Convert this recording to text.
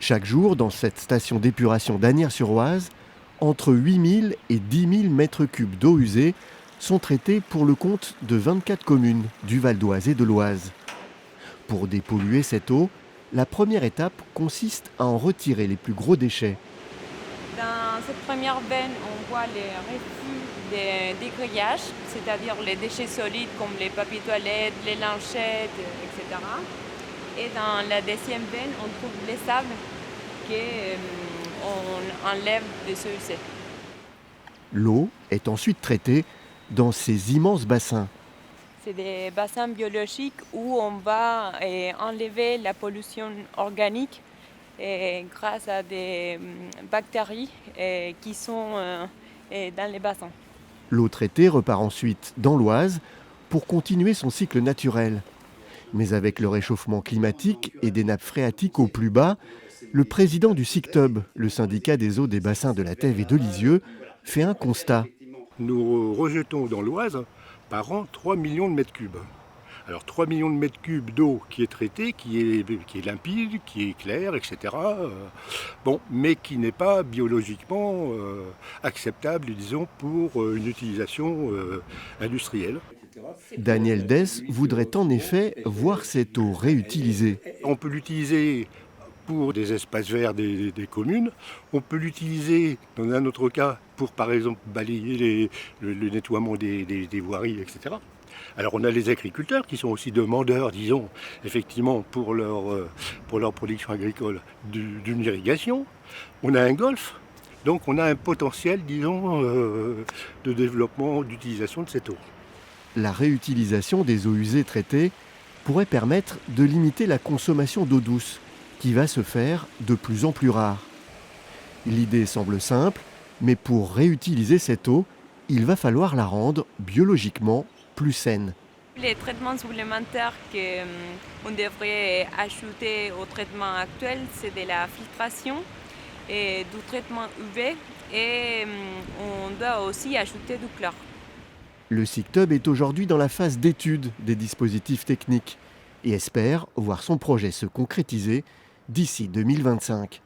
Chaque jour, dans cette station d'épuration d'Asnières-sur-Oise, entre 8000 et 10 000 mètres cubes d'eau usée sont traités pour le compte de 24 communes du Val d'Oise et de l'Oise. Pour dépolluer cette eau, la première étape consiste à en retirer les plus gros déchets. Dans cette première veine, on voit les refus des graillages, c'est-à-dire les déchets solides comme les papiers toilettes, les lingettes, etc. Et dans la deuxième veine, on trouve les sables qu'on enlève des eaux usées. L'eau est ensuite traitée dans ces immenses bassins. C'est des bassins biologiques où on va enlever la pollution organique grâce à des bactéries qui sont dans les bassins. L'eau traitée repart ensuite dans l'Oise pour continuer son cycle naturel. Mais avec le réchauffement climatique et des nappes phréatiques au plus bas, le président du SICTUB, le syndicat des eaux des bassins de la Thève et de Lisieux, fait un constat. Nous rejetons dans l'Oise par an 3 millions de mètres cubes. Alors 3 millions de mètres cubes d'eau qui est traitée, qui est limpide, qui est claire, etc. Mais qui n'est pas biologiquement acceptable, disons, pour une utilisation industrielle. Daniel Dess voudrait en effet voir cette eau réutilisée. On peut l'utiliser pour des espaces verts des communes. On peut l'utiliser, dans un autre cas, pour par exemple balayer le nettoiement des voiries, etc. Alors on a les agriculteurs qui sont aussi demandeurs, disons, effectivement, pour leur production agricole d'une irrigation. On a un golfe, donc on a un potentiel, disons, de développement, d'utilisation de cette eau. La réutilisation des eaux usées traitées pourrait permettre de limiter la consommation d'eau douce, qui va se faire de plus en plus rare. L'idée semble simple, mais pour réutiliser cette eau, il va falloir la rendre biologiquement plus saine. Les traitements supplémentaires qu'on devrait ajouter au traitement actuel, c'est de la filtration et du traitement UV et on doit aussi ajouter du chlore. Le SICTUB est aujourd'hui dans la phase d'étude des dispositifs techniques et espère voir son projet se concrétiser d'ici 2025.